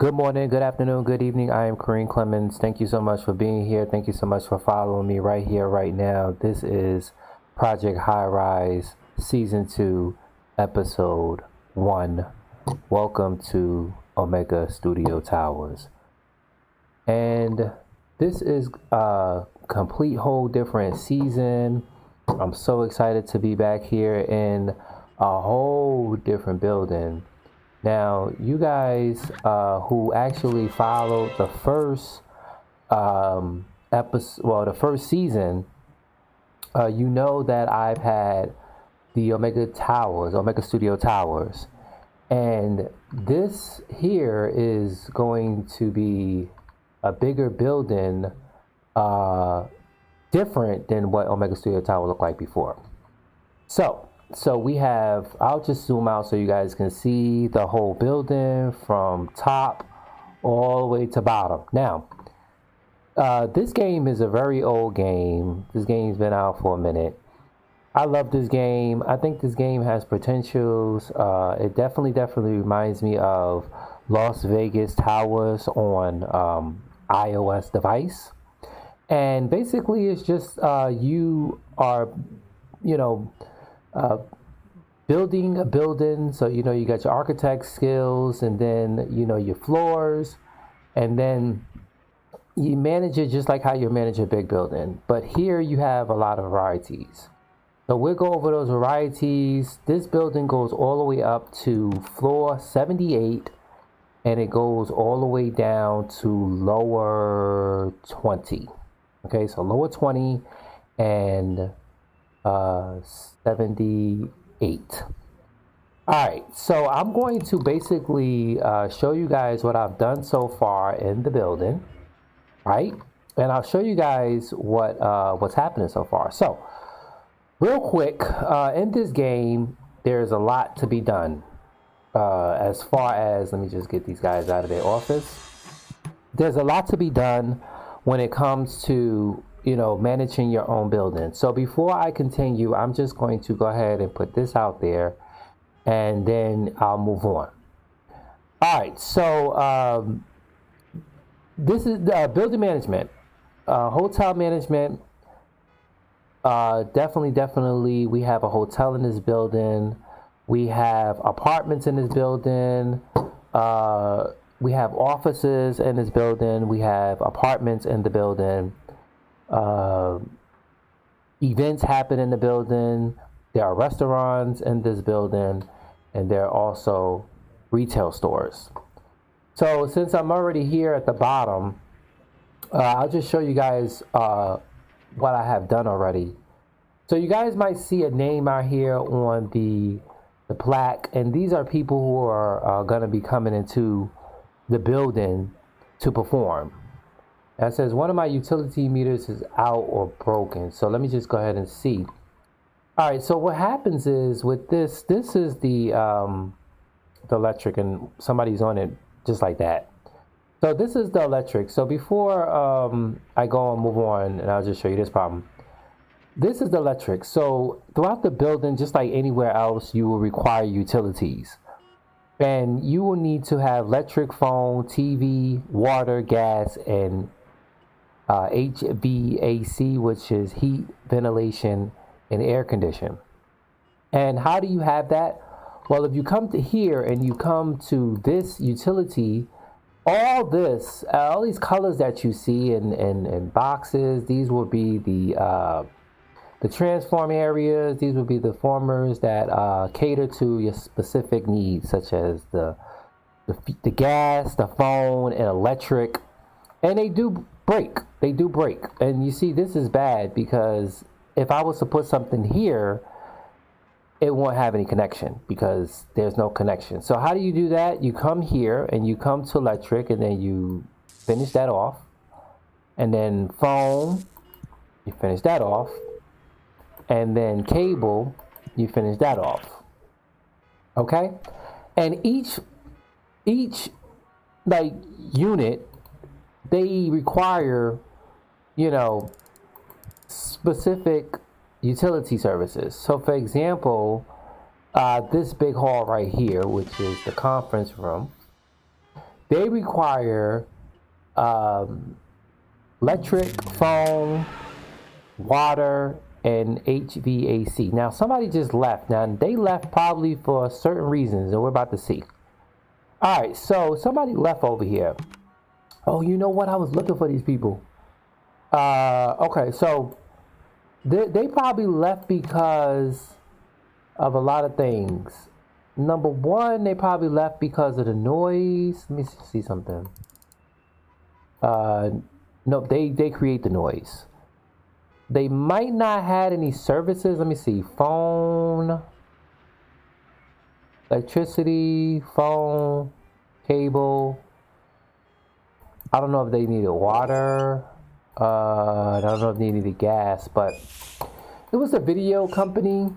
Good morning, good afternoon, good evening. I am Kareem Clemens. Thank you so much for being here. Thank you so much for following me right here, right now. This is Project Highrise Season 2, Episode 1. Welcome to Omega Studio Towers. And this is a complete whole different season. I'm so excited to be back here in a whole different building. Now, you guys who actually followed the first episode, well, the first season, you know that I've had the Omega Towers, Omega Studio Towers, and this here is going to be a bigger building, different than what Omega Studio Tower looked like before. So we have, I'll just zoom out so you guys can see the whole building from top all the way to bottom. Now, this game is a very old game. This game's been out for a minute. I love this game. I think this game has potentials. It definitely reminds me of Las Vegas Towers on iOS device. And basically it's just you are, building a building. So, you got your architect skills and then, your floors, and then you manage it just like how you manage a big building. But here you have a lot of varieties. So we'll go over those varieties. This building goes all the way up to floor 78 and it goes all the way down to lower 20. Okay, so lower 20 and 78. All right, so I'm going to basically show you guys what I've done so far in the building, right? And I'll show you guys what's happening so far. So real quick, in this game, there's a lot to be done. As far as, let me just get these guys out of their office. There's a lot to be done when it comes to managing your own building. So before I continue, I'm just going to go ahead and put this out there and then I'll move on. All right, so this is building management, hotel management. Definitely we have a hotel in this building. We have apartments in this building. We have offices in this building. We have apartments in the building. Events happen in the building. There are restaurants in this building, and there are also retail stores. So since I'm already here at the bottom, I'll just show you guys what I have done already. So you guys might see a name out here on the plaque, and these are people who are going to be coming into the building to perform. That says one of my utility meters is out or broken. So let me just go ahead and see. All right, so what happens is with this is the electric, and somebody's on it just like that. So this is the electric. So before I go and move on, and I'll just show you this problem. This is the electric. So throughout the building, just like anywhere else, you will require utilities. And you will need to have electric, phone, TV, water, gas, and HVAC, which is heat, ventilation, and air conditioning. And how do you have that? Well, if you come to here and you come to this utility, all these colors that you see in boxes, these will be the transform areas. These will be the formers that cater to your specific needs, such as the gas, the phone, and electric. And they do break. And you see, this is bad because if I was to put something here, it won't have any connection because there's no connection. So how do you do that? You come here and you come to electric, and then you finish that off. And then phone, you finish that off. And then cable, you finish that off. Okay? And each like unit, they require, specific utility services. So for example, this big hall right here, which is the conference room, they require electric, phone, water, and HVAC. Now, somebody just left. Now, they left probably for certain reasons, and we're about to see. All right, so somebody left over here. Oh, you know what? I was looking for these people. Okay, so they probably left because of a lot of things. Number one, they probably left because of the noise. Let me see something. No, they create the noise. They might not had any services. Let me see. Phone, electricity, phone, cable. I don't know if they needed water. I don't know if they needed gas, but it was a video company.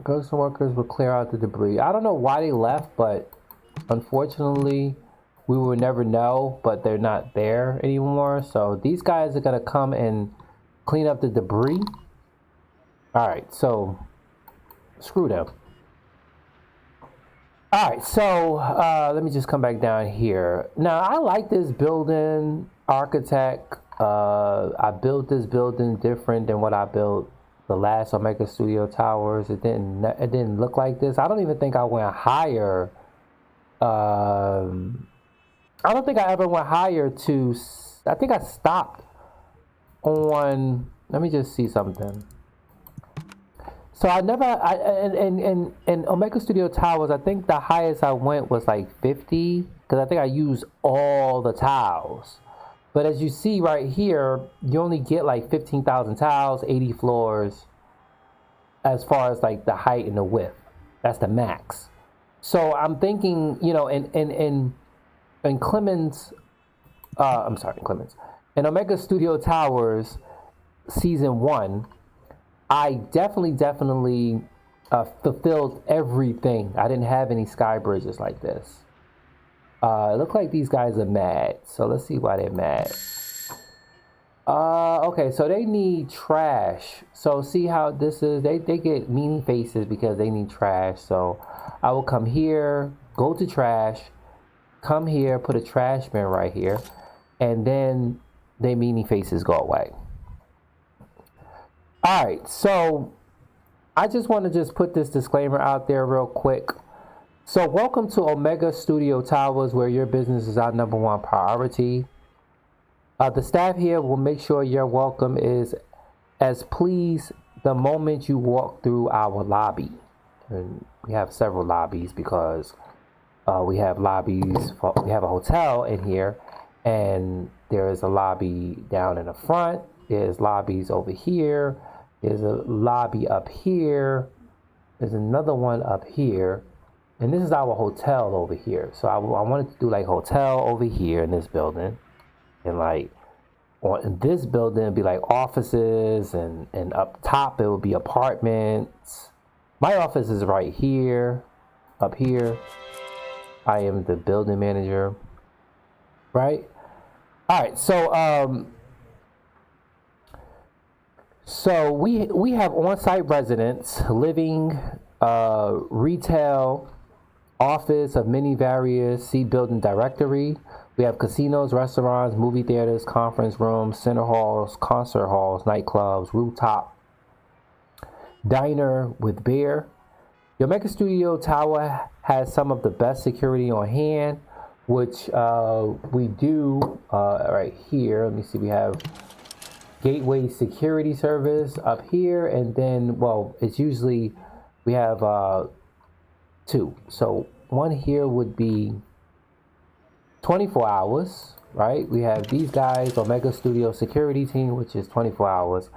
Ghost workers will clear out the debris. I don't know why they left, but unfortunately, we will never know. But they're not there anymore. So these guys are gonna come and clean up the debris. All right, so screw them. All right, so let me just come back down here. Now, I like this building architect. I built this building different than what I built the last Omega Studio Towers. It didn't look like this. I don't even think I went higher. I don't think I ever went higher to. I think I stopped on. Let me just see something. So I never, in Omega Studio Towers, I think the highest I went was like 50, because I think I used all the tiles. But as you see right here, you only get like 15,000 tiles, 80 floors, as far as like the height and the width. That's the max. So I'm thinking, you know, in Clemens, I'm sorry, Clemens, in Omega Studio Towers, Season 1, I definitely fulfilled everything. I didn't have any sky bridges like this. It looked like these guys are mad. So let's see why they're mad. Okay, so they need trash. So see how this is? They get meanie faces because they need trash. So I will come here, go to trash, come here, put a trash bin right here, and then their meanie faces go away. All right, so I just want to just put this disclaimer out there real quick. So welcome to Omega Studio Towers, where your business is our #1 priority. The staff here will make sure your welcome is as pleased the moment you walk through our lobby. And we have several lobbies because we have lobbies. We have a hotel in here, and there is a lobby down in the front. There's lobbies over here. There's a lobby up here. There's another one up here. And this is our hotel over here. So I wanted to do like hotel over here in this building. And like in this building, it'd be like offices. And up top, it would be apartments. My office is right here, up here. I am the building manager, right? All right, so we have on-site residents, living, retail, office of many various, see building directory. We have casinos, restaurants, movie theaters, conference rooms, center halls, concert halls, nightclubs, rooftop diner with beer. Your Omega Studio Tower has some of the best security on hand, which we do right here. Let me see, we have gateway security service up here, and then, well, it's usually, we have two. So one here would be 24 hours, right? We have these guys, Omega Studio Security Team, which is 24 hours.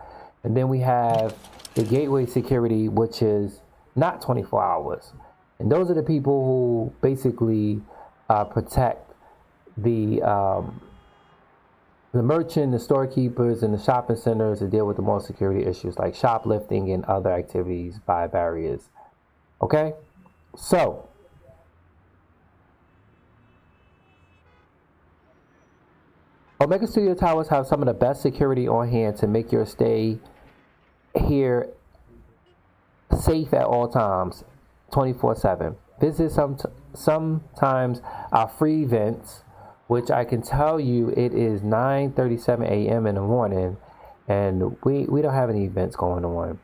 And then we have the gateway security, which is not 24 hours. And those are the people who basically protect the merchant, the storekeepers, and the shopping centers that deal with the most security issues like shoplifting and other activities by barriers. Okay? So, Omega Studio Towers have some of the best security on hand to make your stay here safe at all times, 24/7. Visit sometimes our free events, which I can tell you it is 9:37 a.m. in the morning, and we don't have any events going on.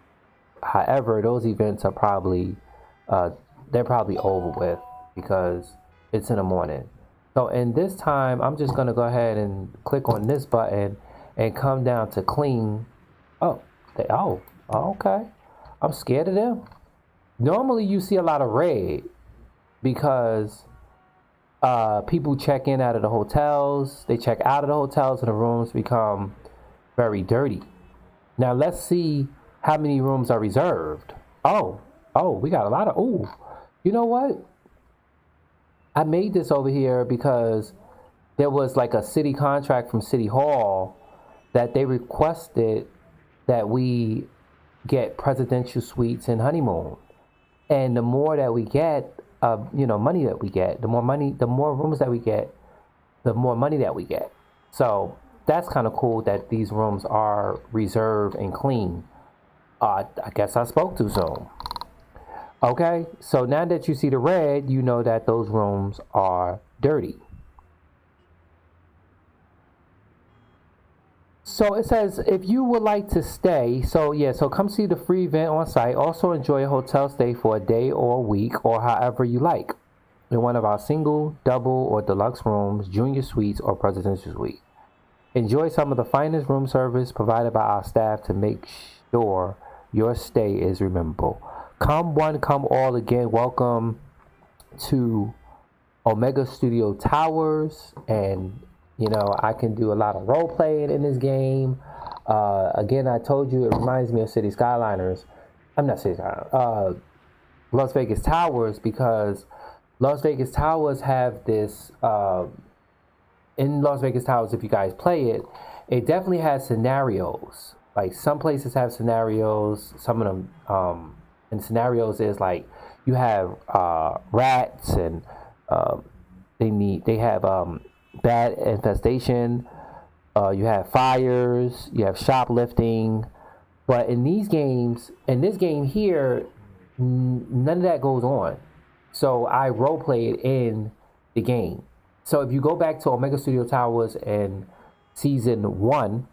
However, those events are probably they're probably over with because it's in the morning. So in this time, I'm just gonna go ahead and click on this button and come down to clean. Oh, okay. I'm scared of them. Normally you see a lot of red because people check in out of the hotels, they check out of the hotels, and the rooms become very dirty. Now let's see how many rooms are reserved. Oh, we got a lot of, you know what? I made this over here because there was like a city contract from City Hall that they requested that we get presidential suites and honeymoon. And the more that we get, money that we get, the more rooms that we get, the more money that we get. So that's kind of cool that these rooms are reserved and clean. I guess I spoke too soon. Okay, so now that you see the red, you know that those rooms are dirty. So it says, if you would like to stay, so come see the free event on site. Also enjoy a hotel stay for a day or a week or however you like in one of our single, double, or deluxe rooms, junior suites, or presidential suite. Enjoy some of the finest room service provided by our staff to make sure your stay is rememberable. Come one, come all again. Welcome to OmegaStudioTowers, and I can do a lot of role playing in this game. Again, I told you it reminds me of City Skyliners. I'm not City Skyliners. Las Vegas Towers, because Las Vegas Towers have this. In Las Vegas Towers, if you guys play it, it definitely has scenarios. Like some places have scenarios. Some of them, and scenarios is like you have rats and they have bad infestation. You have fires. You have shoplifting. But in these games, in this game here, none of that goes on. So I role played in the game. So if you go back to OmegaStudioTowers in season 1,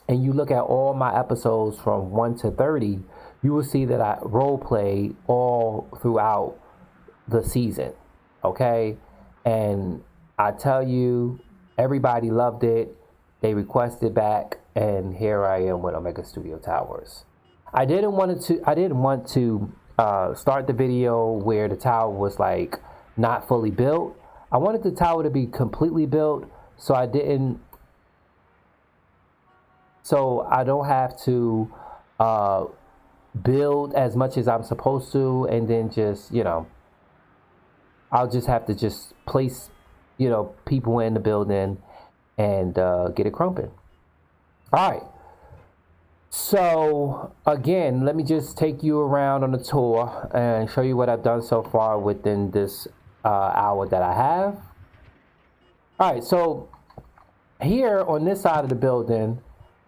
and you look at all my episodes from 1 to 30, you will see that I role play all throughout the season. Okay, and I tell you, everybody loved it. They requested back, and here I am with OmegaStudioTowers. I didn't want to start the video where the tower was like not fully built. I wanted the tower to be completely built, so I don't have to build as much as I'm supposed to, and then just I'll just have to just place people in the building and get it crumping. All right. So again, let me just take you around on the tour and show you what I've done so far within this hour that I have. All right, so here on this side of the building,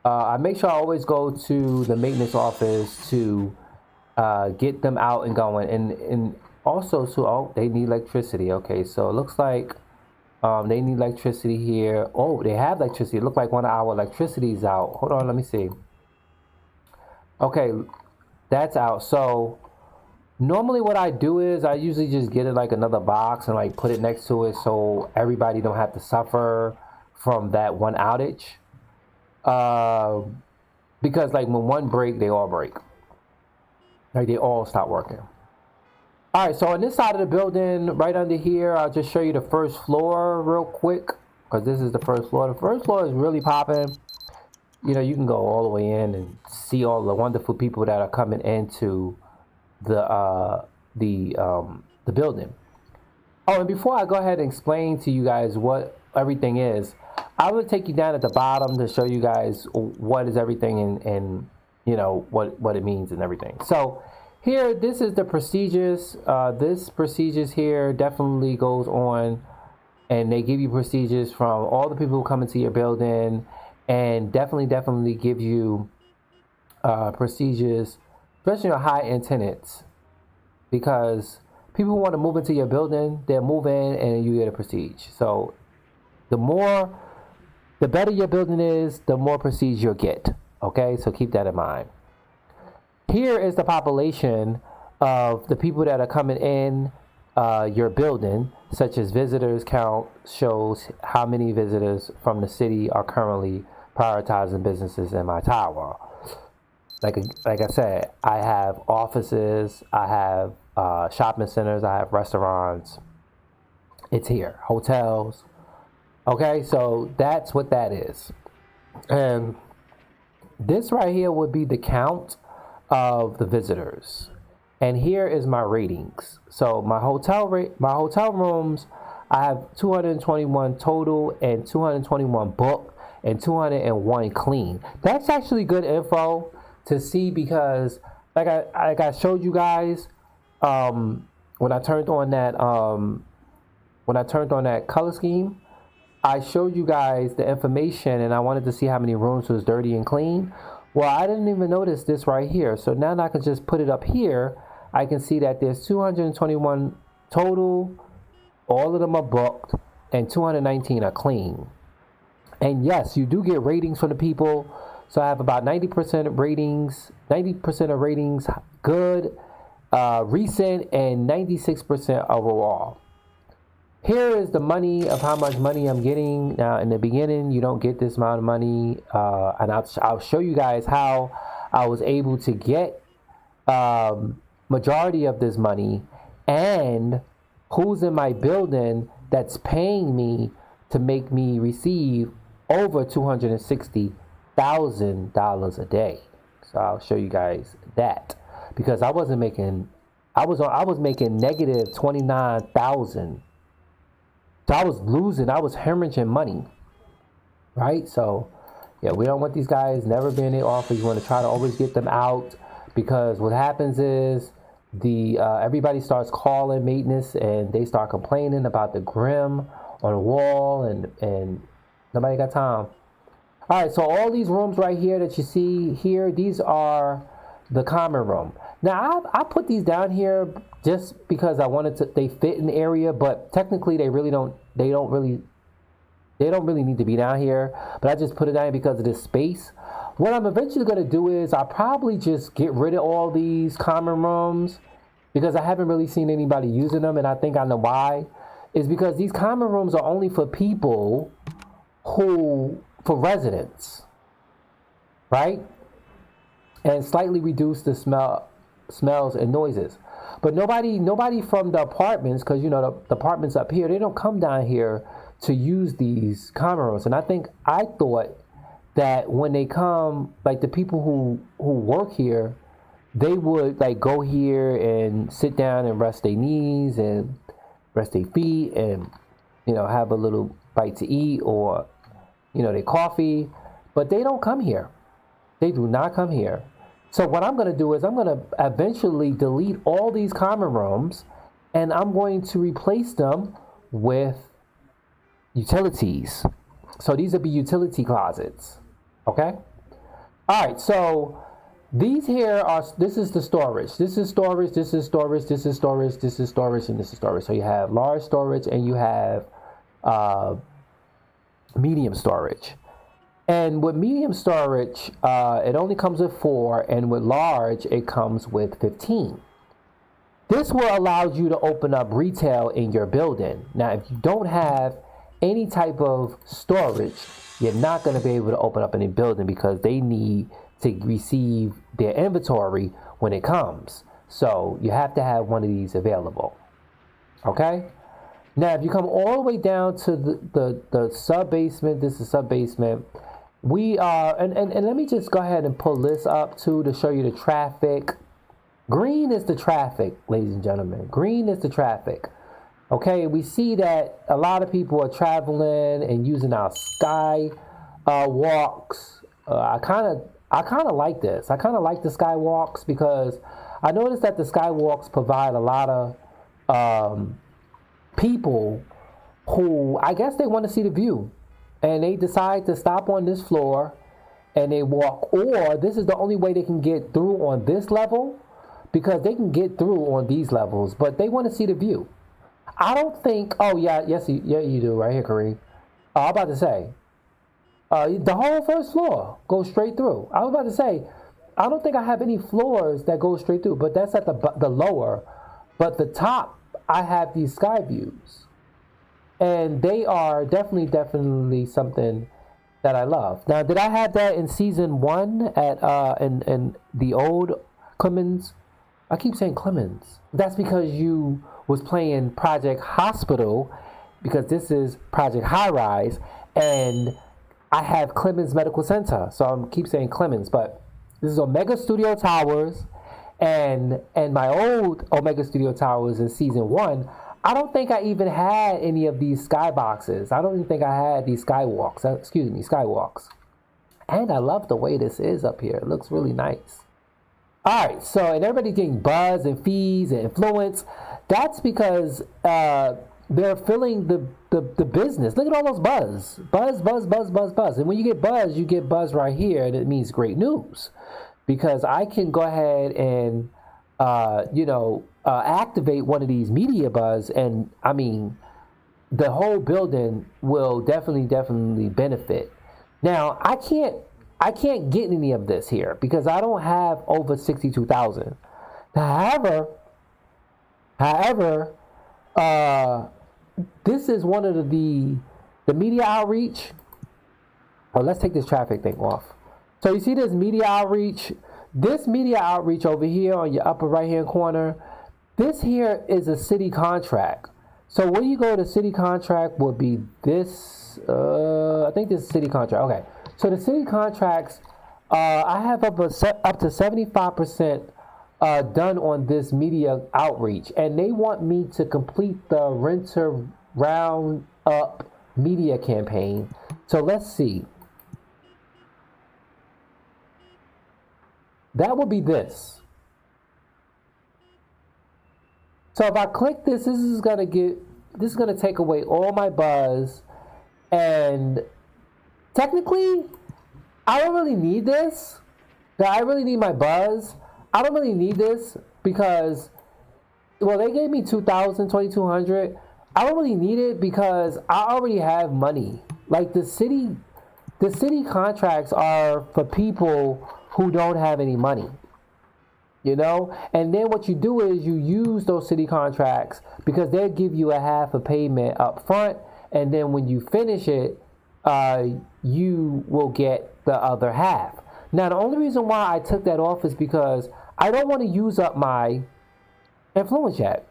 I make sure I always go to the maintenance office to get them out and going, and also they need electricity. Okay, so it looks like they need electricity here. Oh, they have electricity. It looks like one of our electricity is out. Hold on, let me see. Okay, that's out. So normally what I do is I usually just get it like another box and like put it next to it so everybody don't have to suffer from that one outage. Because like when one break, they all break. Like they all stop working. All right, so on this side of the building, right under here, I'll just show you the first floor real quick, because this is the first floor. The first floor is really popping. You can go all the way in and see all the wonderful people that are coming into the building. Oh, and before I go ahead and explain to you guys what everything is, I will take you down at the bottom to show you guys what is everything and what it means and everything. So here, this is the procedures. This procedures here definitely goes on, and they give you procedures from all the people who come into your building, and definitely give you procedures, especially on high-end tenants, because people who want to move into your building, they'll move in and you get a prestige. So the better your building is, the more prestige you'll get. Okay, so keep that in mind. Here is the population of the people that are coming in your building, such as visitors count shows how many visitors from the city are currently prioritizing businesses in my tower. Like I said, I have offices, I have shopping centers, I have restaurants. It's here, hotels. Okay, so that's what that is. And this right here would be the count of the visitors. And here is my ratings. So my hotel rooms, I have 221 total and 221 booked and 201 clean. That's actually good info to see because like I showed you guys when I turned on that color scheme, I showed you guys the information and I wanted to see how many rooms was dirty and clean. Well, I didn't even notice this right here. So now I can just put it up here. I can see that there's 221 total, all of them are booked, and 219 are clean. And yes, you do get ratings from the people. So I have about 90% ratings, 90% of ratings good, recent, and 96% overall. Here is the money of how much money I'm getting. Now, in the beginning, you don't get this amount of money. And I'll show you guys how I was able to get majority of this money and who's in my building that's paying me to make me receive over $260,000 a day. So I'll show you guys that because I was making negative 29,000. So I was losing, I was hemorrhaging money, right? So yeah, we don't want these guys never being in the office. You want to try to always get them out because what happens is everybody starts calling maintenance and they start complaining about the grim on the wall and nobody got time. All right, so all these rooms right here that you see here, these are the common room. Now I put these down here just because I wanted to. They fit in the area, but technically they don't really need to be down here. But I just put it down here because of this space. What I'm eventually going to do is I'll probably just get rid of all these common rooms because I haven't really seen anybody using them, and I think I know why. Is because these common rooms are only for people for residents, right? And slightly reduce the smells and noises. But nobody from the apartments, because you know the apartments up here, they don't come down here to use these common rooms. And I thought that when they come, like the people who work here, they would like go here and sit down and rest their knees and rest their feet and have a little bite to eat or their coffee. But they don't come here. They do not come here. So what I'm going to do is I'm going to eventually delete all these common rooms and I'm going to replace them with utilities. So these will be utility closets. Okay? All right, so these here this is the storage. This is storage, this is storage, this is storage, this is storage, and this is storage. So you have large storage and you have medium storage. And with medium storage, it only comes with 4, and with large, it comes with 15. This will allow you to open up retail in your building. Now, if you don't have any type of storage, you're not going to be able to open up any building because they need to receive their inventory when it comes. So you have to have one of these available. Okay? Now, if you come all the way down to the sub-basement, this is sub-basement. We are, and let me just go ahead and pull this up too to show you the traffic. Green is the traffic, ladies and gentlemen. Green is the traffic. Okay, we see that a lot of people are traveling and using our sky walks. I kind of like this. I kind of like the sky walks because I noticed that the sky walks provide a lot of people who I guess they want to see the view. And they decide to stop on this floor and they walk, or this is the only way they can get through on this level because they can get through on these levels, but they want to see the view. I don't think. Oh yeah, yes, you do right here, Kareem. I'm about to say, the whole first floor goes straight through. I was about to say, I don't think I have any floors that go straight through, but that's at the lower. But the top, I have these sky views, and they are definitely something that I love. Now, did I have that in season 1 at in the old Clemens? I keep saying Clemens. That's because you was playing Project Hospital, because this is Project Highrise, and I have Clemens Medical Center, so I keep saying Clemens, but this is Omega Studio Towers, and my old Omega Studio Towers in season 1. I don't think I even had any of these skyboxes. I don't even think I had these skywalks. Skywalks. And I love the way this is up here. It looks really nice. All right, so and everybody's getting buzz and fees and influence. That's because they're filling the business. Look at all those buzz. Buzz. And when you get buzz right here, and it means great news. Because I can go ahead and, activate one of these media buzz, and I mean, the whole building will definitely benefit. Now, I can't get any of this here because I don't have over 62,000. However, this is one of the media outreach. Oh, let's take this traffic thing off. So you see this media outreach? This media outreach over here on your upper right-hand corner, this here is a city contract. So when you go to city contract will be this, I think this is city contract. Okay, so the city contracts, I have up to 75% done on this media outreach. And they want me to complete the renter round up media campaign. So let's see. That would be this. So if I click this, this is gonna take away all my buzz, and technically, I don't really need this. I really need my buzz. I don't really need this because, well, they gave me 2,000, 2,200. I don't really need it because I already have money. Like the city contracts are for people who don't have any money, and then what you do is you use those city contracts because they'll give you a half a payment up front, and then when you finish it, you will get the other half. Now, the only reason why I took that off is because I don't want to use up my influence yet,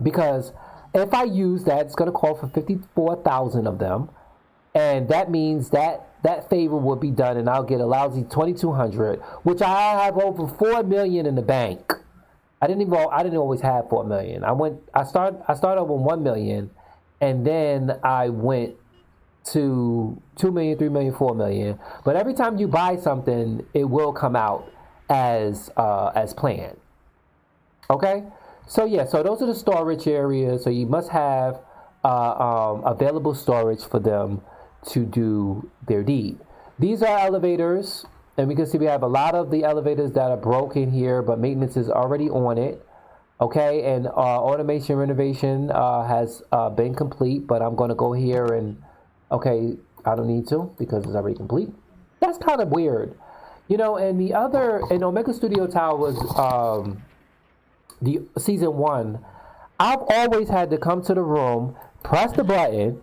because if I use that, it's going to call for 54,000 of them, and that means that favor will be done, and I'll get a lousy 2,200, which I have over 4 million in the bank. I didn't always have 4 million. I started with 1 million, and then I went to 2 million, 3 million, 4 million. But every time you buy something, it will come out as planned. Okay, so yeah, so those are the storage areas. So you must have available storage for them to do their deed. These are elevators, and we can see we have a lot of the elevators that are broken here, but maintenance is already on it. Okay, and automation renovation has been complete, but I'm going to go here and, okay, I don't need to because it's already complete. That's kind of weird. And in Omega Studio Towers, the season 1, I've always had to come to the room, press the button,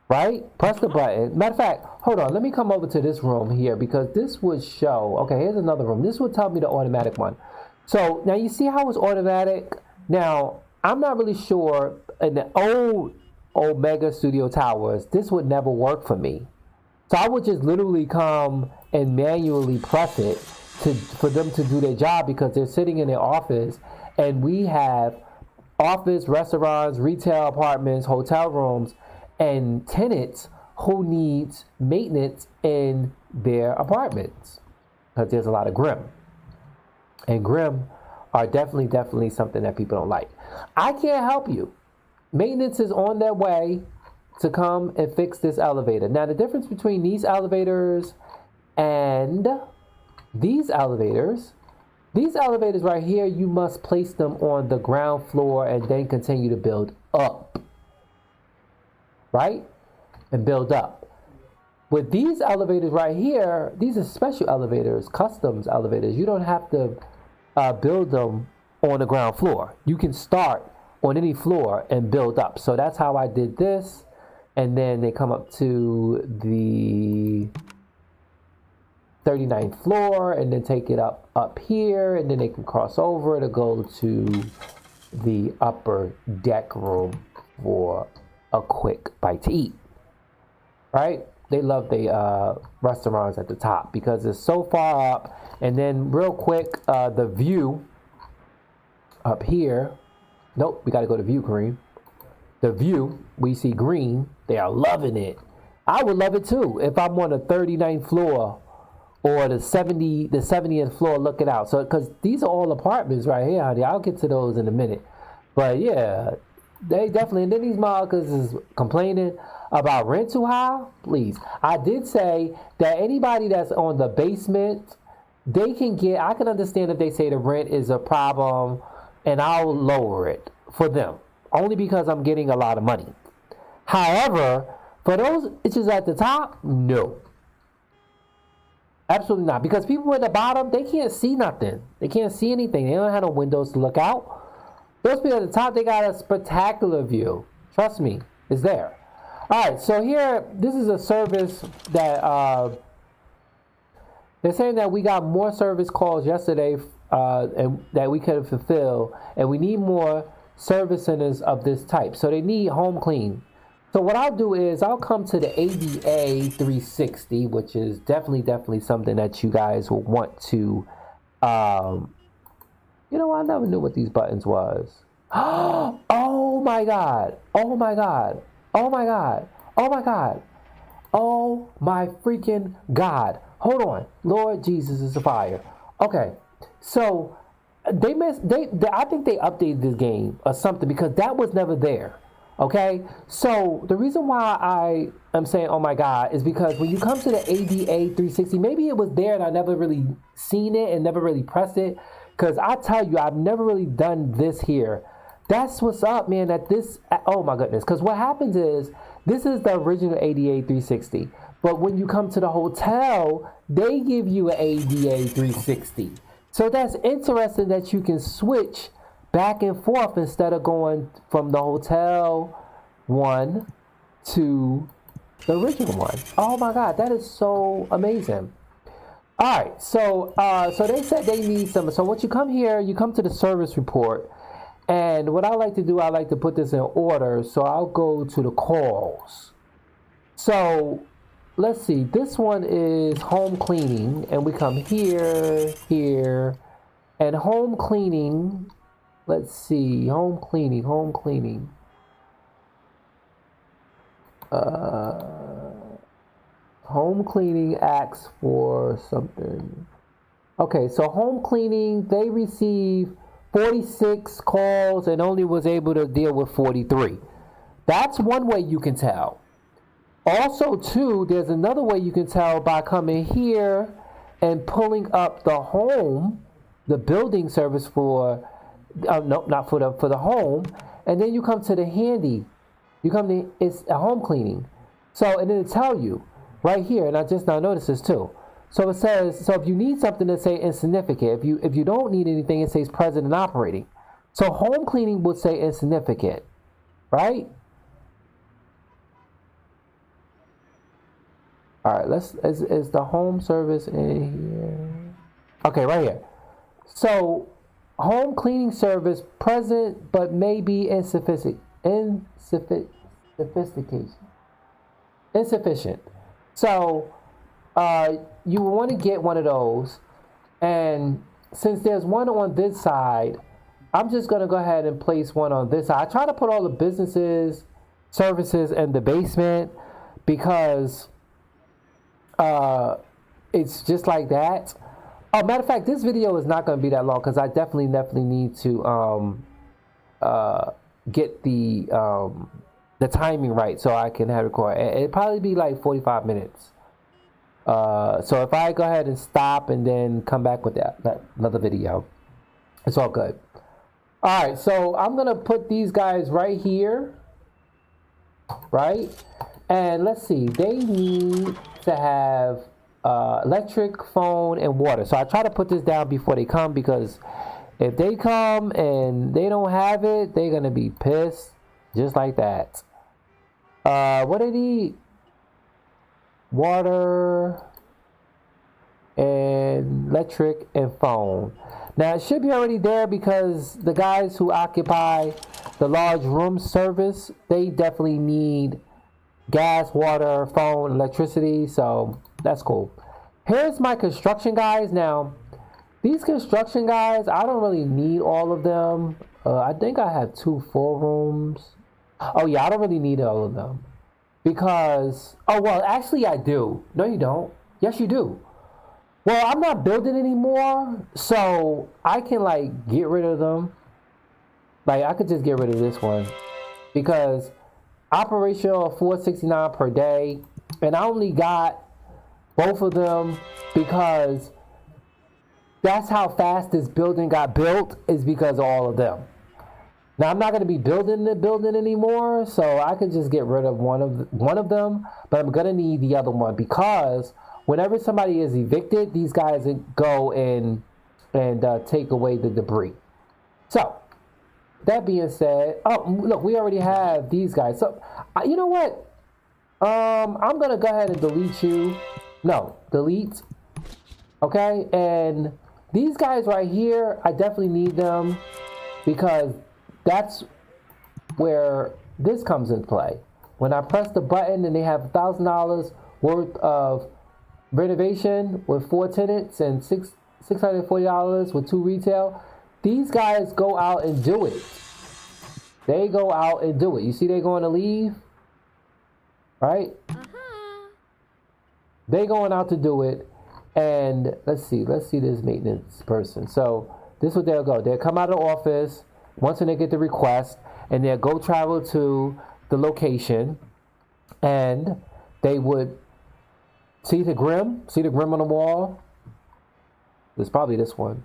right? Press the button. Matter of fact, hold on. Let me come over to this room here because this would show. Okay, here's another room. This would tell me the automatic one. So now you see how it's automatic? Now, I'm not really sure. In the old Omega Studio Towers, this would never work for me. So I would just literally come and manually press it for them to do their job because they're sitting in their office, and we have office, restaurants, retail apartments, hotel rooms, and tenants who needs maintenance in their apartments because there's a lot of grim, and grim are definitely something that people don't like. I can't help you. Maintenance is on their way to come and fix this elevator. Now, the difference between these elevators and these elevators These elevators right here, you must place them on the ground floor and then continue to build up, right? And build up. With these elevators right here, these are special elevators, customs elevators. You don't have to build them on the ground floor. You can start on any floor and build up. So that's how I did this. And then they come up to the 39th floor and then take it up here, and then they can cross over to go to the upper deck room for a quick bite to eat. Right? They love the restaurants at the top because it's so far up. And then real quick, the view up here. Nope, we got to go to view, Kareem. The view, we see green. They are loving it. I would love it too if I'm on the 39th floor or the 70th floor looking out. So, because these are all apartments right here, honey. I'll get to those in a minute. But yeah, they definitely, and then these motherfuckers is complaining about rent too high. Please. I did say that anybody that's on the basement, they can get, I can understand if they say the rent is a problem and I'll lower it for them. Only because I'm getting a lot of money. However, for those bitches at the top, no. Absolutely not. Because people at the bottom, they can't see nothing. They can't see anything. They don't have no windows to look out. Those people at the top, they got a spectacular view. Trust me, it's there. Alright, so here, this is a service that, they're saying that we got more service calls yesterday and that we could fulfill. And we need more service centers of this type. So they need home clean. So what I'll do is I'll come to the ADA 360, which is definitely something that you guys will want to, you know, I never knew what these buttons was. Oh my God. Oh my God. Oh my God. Oh my God. Oh my freaking God. Hold on. Lord Jesus is a fire. Okay. So I think they updated this game or something because that was never there. Okay, so the reason why I am saying oh my God is because when you come to the ADA 360, maybe it was there and I never really seen it and never really pressed it, because I tell you, I've never really done this here. That's what's up, man. Oh my goodness, because what happens is this is the original ADA 360, but when you come to the hotel, they give you an ADA 360. So that's interesting that you can switch back and forth instead of going from the hotel one to the original one. Oh my God, that is so amazing. All right, so they said they need some. So once you come here, you come to the service report, and what I like to do, I like to put this in order. So I'll go to the calls. So let's see. This one is home cleaning, and we come here, and home cleaning. Let's see, home cleaning. Home cleaning asks for something. Okay, so home cleaning, they received 46 calls and only was able to deal with 43. That's one way you can tell. Also, too, there's another way you can tell by coming here and pulling up the home, the building service for no, not for the home, and then you come to the handy. It's a home cleaning. So, and then it tell you right here, and I just now noticed this too. So it says, so if you need something to say insignificant, if you don't need anything, it says present and operating. So home cleaning would say insignificant, right? All right, is the home service in here? Okay, right here. So home cleaning service present, but maybe insufficient. So you want to get one of those, and since there's one on this side, I'm just going to go ahead and place one on this side. I try to put all the businesses, services in the basement because it's just like that. Oh, matter of fact, this video is not going to be that long because I definitely need to get the timing right so I can have it record. It'll probably be like 45 minutes. So if I go ahead and stop and then come back with that another video, it's all good. All right, so I'm gonna put these guys right here, right? And let's see, they need to have electric, phone, and water. So I try to put this down before they come, because if they come and they don't have it, they're gonna be pissed, just like that. What do they need? Water and electric and phone. Now it should be already there, because the guys who occupy the large room service, they definitely need gas, water, phone, electricity, so that's cool. Here's my construction guys. Now these construction guys, I don't really need all of them. I think I have 2 full rooms. Oh yeah, I don't really need all of them, because, oh well, actually I do. No you don't. Yes you do. Well, I'm not building anymore, so I can like get rid of them. Like I could just get rid of this one, because operational $469 per day, and I only got both of them because that's how fast this building got built, is because of all of them. Now I'm not going to be building the building anymore, so I can just get rid of one of them, but I'm going to need the other one, because whenever somebody is evicted, these guys go in and take away the debris. So that being said, oh look, we already have these guys. So you know what? I'm gonna go ahead and delete you. No, delete. Okay, and these guys right here, I definitely need them, because that's where this comes into play. When I press the button and they have $1,000 worth of renovation with 4 tenants and $640 with 2 retail, these guys go out and do it. They go out and do it. You see they going to leave, right? They going out to do it. And let's see this maintenance person. So this is what they'll go. They'll come out of the office once when they get the request, and they'll go travel to the location, and they would see the grim on the wall. It's probably this one.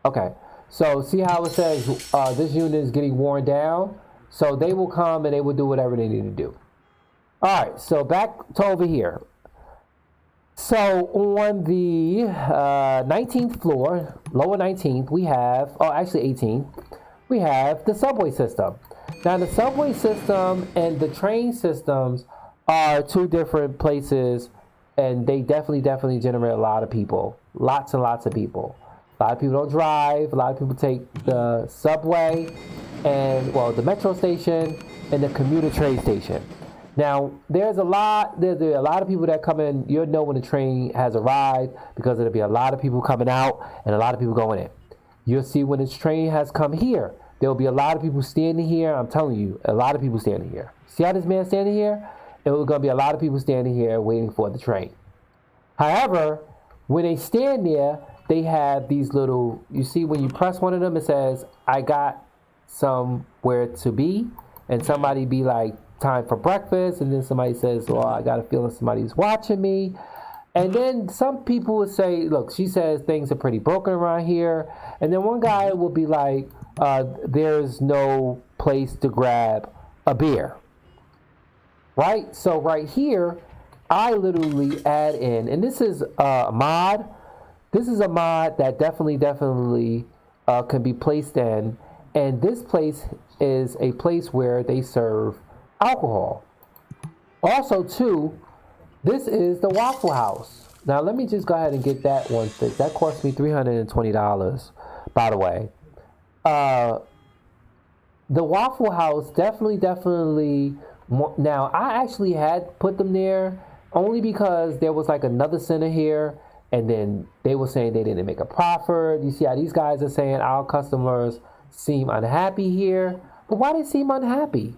Okay, so see how it says this unit is getting worn down? So they will come and they will do whatever they need to do. All right, so back to over here. So on the 19th floor, lower 19th, we have, oh actually 18th, we have the subway system. Now the subway system and the train systems are 2 different places, and they definitely generate a lot of people. Lots and lots of people. A lot of people don't drive. A lot of people take the subway and, well, the metro station and the commuter train station. Now, there's a lot of people that come in. You'll know when the train has arrived, because there'll be a lot of people coming out and a lot of people going in. You'll see when this train has come here, there'll be a lot of people standing here. I'm telling you, a lot of people standing here. See how this man's standing here? There's going to be a lot of people standing here waiting for the train. However, when they stand there, they have these little, you see when you press one of them, it says, I got somewhere to be. And somebody be like, time for breakfast. And then somebody says, well, I got a feeling somebody's watching me. And then some people would say, look, she says things are pretty broken around here. And then one guy will be like, there's no place to grab a beer. Right? So right here, I literally add in, and this is a mod. This is a mod that definitely can be placed in. And this place is a place where they serve alcohol. Also, too, this is the Waffle House. Now, let me just go ahead and get that one fixed. That cost me $320, by the way. The Waffle House definitely. Now, I actually had put them there only because there was like another center here, and then they were saying they didn't make a profit. You see how these guys are saying our customers seem unhappy here. But why they seem unhappy?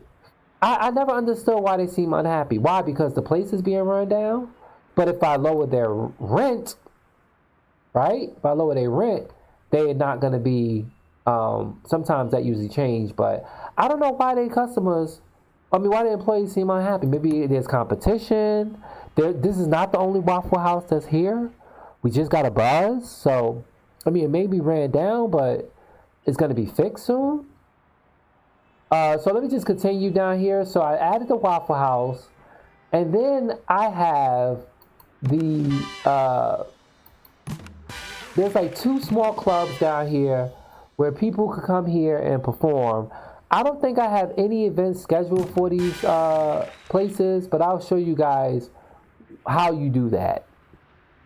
I never understood why they seem unhappy. Why? Because the place is being run down? But if I lower their rent, right? If I lower their rent, they're not going to be, sometimes that usually change. But I don't know why why the employees seem unhappy. Maybe there's competition. this is not the only Waffle House that's here. We just got a buzz, so I mean, it may be ran down, but it's going to be fixed soon. So let me just continue down here. So I added the Waffle House, and then I have the there's like 2 small clubs down here where people could come here and perform. I don't think I have any events scheduled for these places, but I'll show you guys how you do that.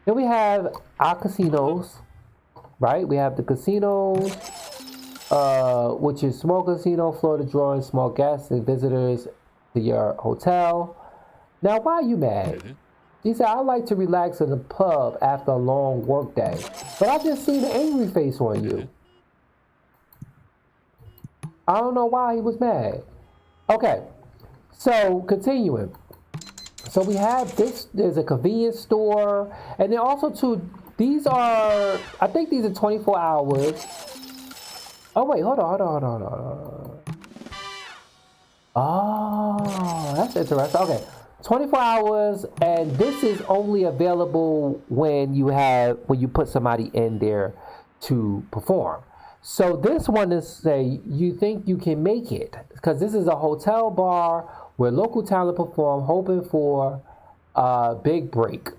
Then we have our casinos, right? We have the casinos, which is small casino, Florida drawing small guests and visitors to your hotel. Now, why are you mad? He said, I like to relax in the pub after a long work day. But I just seen an angry face on you. I don't know why he was mad. Okay, so continuing. So we have this, there's a convenience store. And then also too, these are, I think these are 24 hours. Oh wait, hold on. Oh, that's interesting. Okay. 24 hours, and this is only available when you put somebody in there to perform. So this one is say you think you can make it, because this is a hotel bar where local talent perform, hoping for a big break.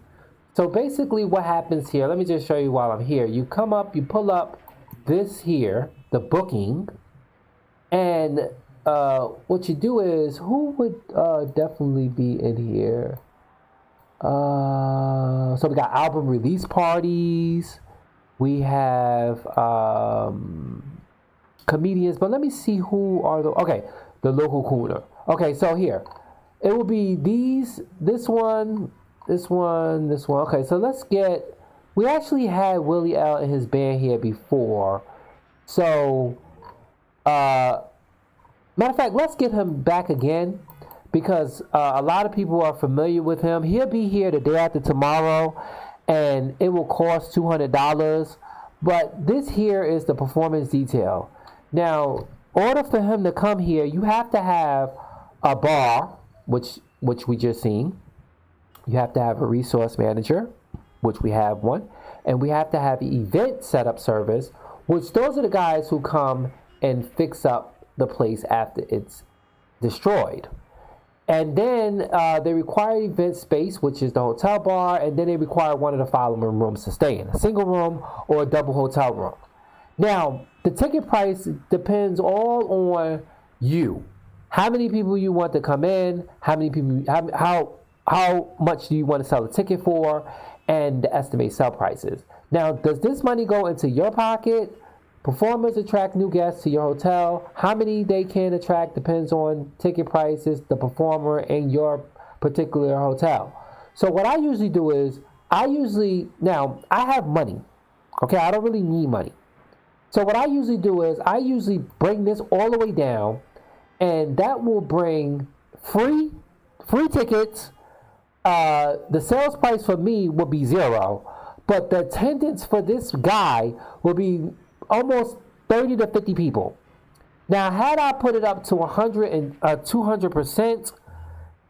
So basically what happens here, let me just show you while I'm here. You come up, you pull up this here, the booking, and what you do is, who would definitely be in here? So we got album release parties. We have comedians, but let me see who are the local cooler. Okay, so here it will be this one. Okay, so we actually had Willie L and his band here before, so matter of fact, let's get him back again, because a lot of people are familiar with him. He'll be here the day after tomorrow, and it will cost $200. But this here is the performance detail. Now, in order for him to come here, you have to have a bar, which we just seen. You have to have a resource manager, which we have one. And we have to have an event setup service, which those are the guys who come and fix up the place after it's destroyed. And then they require event space, which is the hotel bar, and then they require one of the following rooms to stay in: a single room or a double hotel room. Now, the ticket price depends all on you. How many people you want to come in, how much do you want to sell a ticket for, and the estimated sell prices. Now, does this money go into your pocket? Performers attract new guests to your hotel. How many they can attract depends on ticket prices, the performer, and your particular hotel. So what I usually do is, I have money. Okay, I don't really need money. So what I usually do is, I usually bring this all the way down, and that will bring free tickets. The sales price for me will be $0, but the attendance for this guy will be almost 30 to 50 people. Now, had I put it up to 100 and 200%,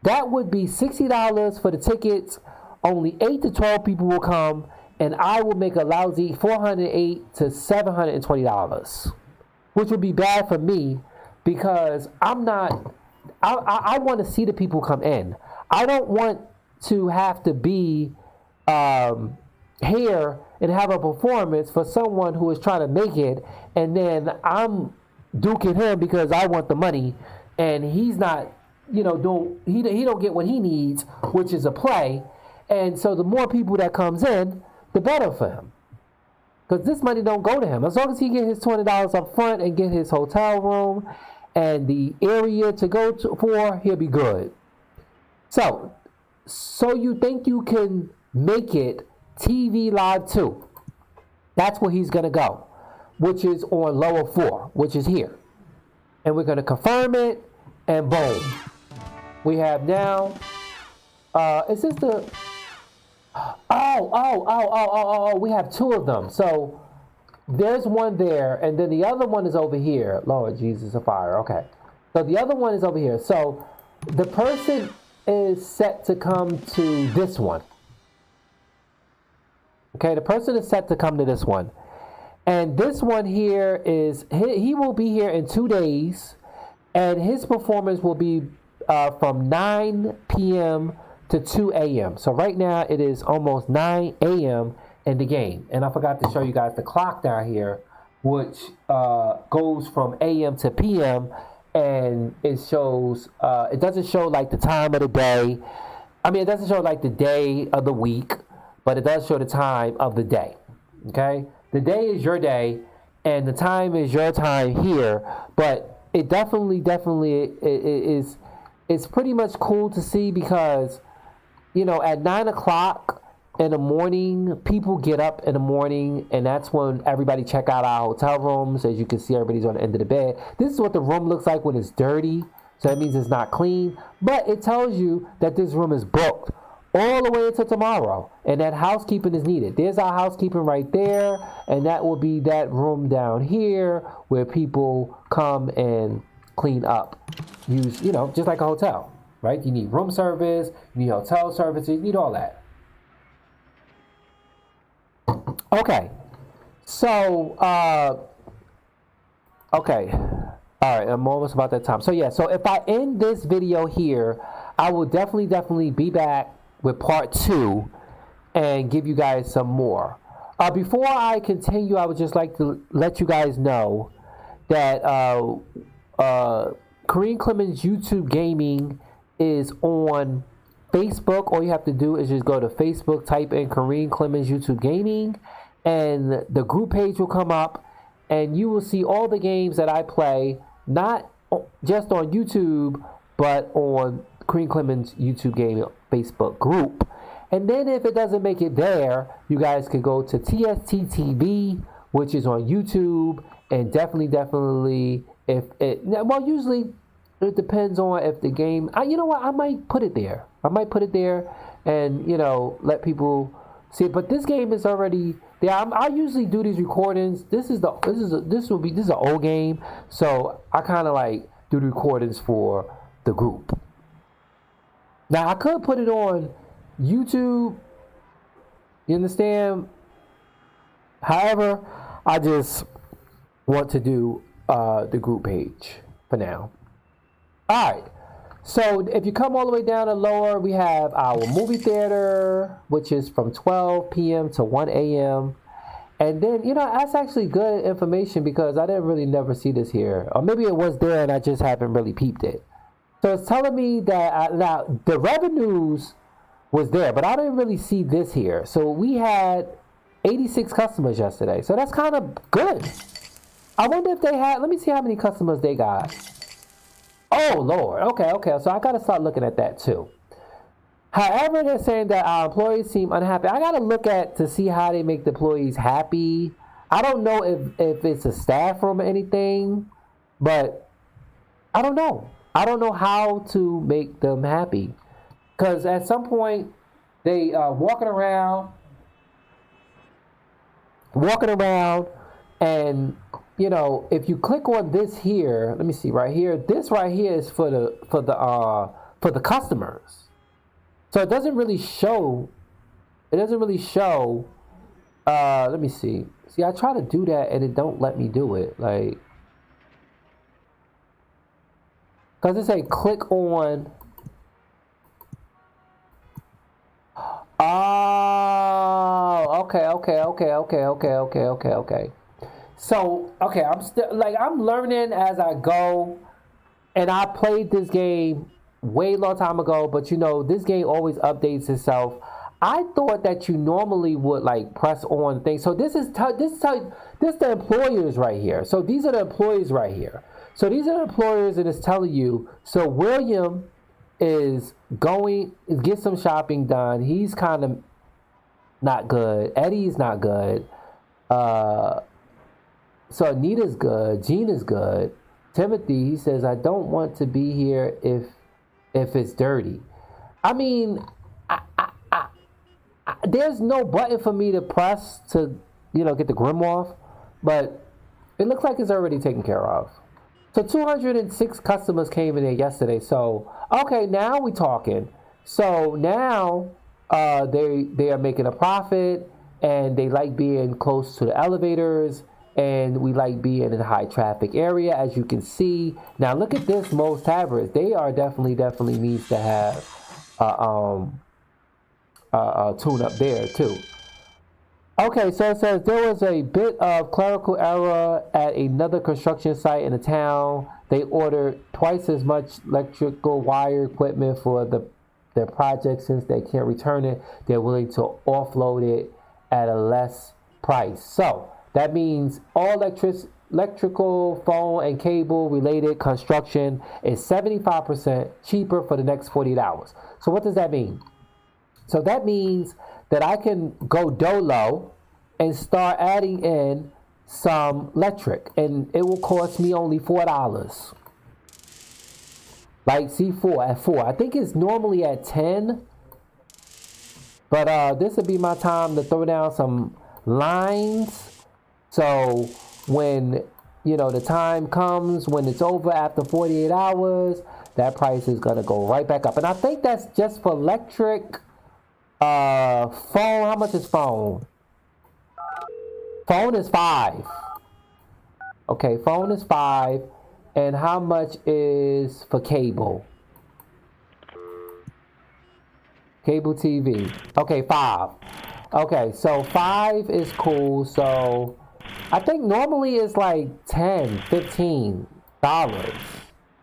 that would be $60 for the tickets. Only 8 to 12 people will come, and I will make a lousy $408 to $720, which would be bad for me, because I want to see the people come in. I don't want to have to be here and have a performance for someone who is trying to make it, and then I'm duking him because I want the money, and he's not, he don't get what he needs, which is a play. And so the more people that comes in, the better for him, because this money don't go to him. As long as he get his $20 up front and get his hotel room and the area to go for, he'll be good. So you think you can make it TV Live 2? That's where he's going to go, which is on lower 4, which is here. And we're going to confirm it, and boom. We have now, is this the, we have 2 of them. So there's one there, and then the other one is over here. Lord Jesus of fire, okay. So the other one is over here. So the person is set to come to this one. Okay, the person is set to come to this one. And this one here is, he will be here in 2 days. And his performance will be from 9 p.m. to 2 a.m. So right now it is almost 9 a.m. in the game. And I forgot to show you guys the clock down here, which goes from a.m. to p.m. And it shows, it doesn't show like the time of the day. I mean, it doesn't show like the day of the week, but it does show the time of the day. Okay? The day is your day, and the time is your time here. But it definitely is. It's pretty much cool to see because, you know, at 9 o'clock in the morning, people get up in the morning, and that's when everybody check out our hotel rooms. As you can see, everybody's on the end of the bed. This is what the room looks like when it's dirty, so that means it's not clean. But it tells you that this room is booked all the way until tomorrow, and that housekeeping is needed. There's our housekeeping right there, and that will be that room down here where people come and clean up. Use, you know, just like a hotel, right? You need room service, you need hotel service, you need all that. Okay, so, okay, all right, I'm almost about that time. So yeah, so if I end this video here, I will definitely be back with part 2 and give you guys some more. Before I continue, I would just like to let you guys know that Kareem Clemens YouTube Gaming is on Facebook. All you have to do is just go to Facebook, type in Kareem Clemens YouTube Gaming, and the group page will come up, and you will see all the games that I play, not just on YouTube, but on Kareem Clemens YouTube Gaming Facebook group. And then if it doesn't make it there, you guys can go to tsttv, which is on YouTube, and definitely if it, well, usually it depends on if the game, you know what, I might put it there. And, you know, let people see it. But this game is already there. I usually do these recordings. This is an old game, so I kind of like do the recordings for the group. Now I could put it on YouTube, you understand? However, I just want to do the group page for now. All right, so if you come all the way down to lower, we have our movie theater, which is from 12 p.m. to 1 a.m. And then, you know, that's actually good information because I didn't really never see this here. Or maybe it was there and I just haven't really peeped it. So it's telling me that now the revenues was there, but I didn't really see this here. So we had 86 customers yesterday. So that's kind of good. I wonder if they had, let me see how many customers they got. Oh, Lord. Okay. So I got to start looking at that too. However, they're saying that our employees seem unhappy. I got to look at to see how they make the employees happy. I don't know if it's a staff room or anything, but I don't know. I don't know how to make them happy. Because at some point, they walking around, and, you know, if you click on this here, let me see right here. This right here is for the customers. So it doesn't really show. Let me see. See, I try to do that and it don't let me do it. Like, because it say click on. Oh, okay. So, okay, I'm learning as I go, and I played this game way long time ago, but you know, this game always updates itself. I thought that you normally would like press on things. So this the employers right here. So these are the employees right here. So these are the employers, and it's telling you. So William is going to get some shopping done. He's kind of not good. Eddie's not good. So Anita's good. Gina's good. Timothy, he says, I don't want to be here if it's dirty. I mean, there's no button for me to press to, you know, get the grim off, but it looks like it's already taken care of. So 206 customers came in there yesterday. So okay, now we talking. So now they are making a profit, and they like being close to the elevators, and we like being in a high traffic area, as you can see. Now look at this, Moe's Taverns. They are definitely needs to have a tune up there too. Okay, so it says there was a bit of clerical error at another construction site in the town. They ordered twice as much electrical wire equipment for their project. Since they can't return it, they're willing to offload it at a less price. So that means all electrical, phone, and cable related construction is 75% cheaper for the next 48 hours. So what does that mean? So that means that I can go dolo and start adding in some electric, and it will cost me only $4. Like C4 at 4. I think it's normally at 10. But this would be my time to throw down some lines. So when the time comes, when it's over after 48 hours, that price is gonna go right back up. And I think that's just for electric. Phone, how much is phone? Phone is $5. Okay, phone is $5. And how much is for cable? Cable TV. Okay, $5. Okay, so $5 is cool. So I think normally it's like $10, $15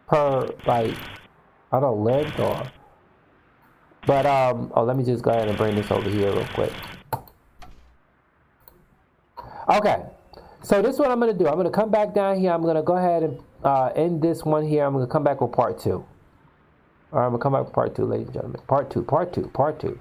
per, like, I don't know, length or. But, let me just go ahead and bring this over here real quick. Okay, so this is what I'm going to do. I'm going to come back down here. I'm going to go ahead and end this one here. I'm going to come back with part 2. All right, I'm going to come back with part 2, ladies and gentlemen. Part 2.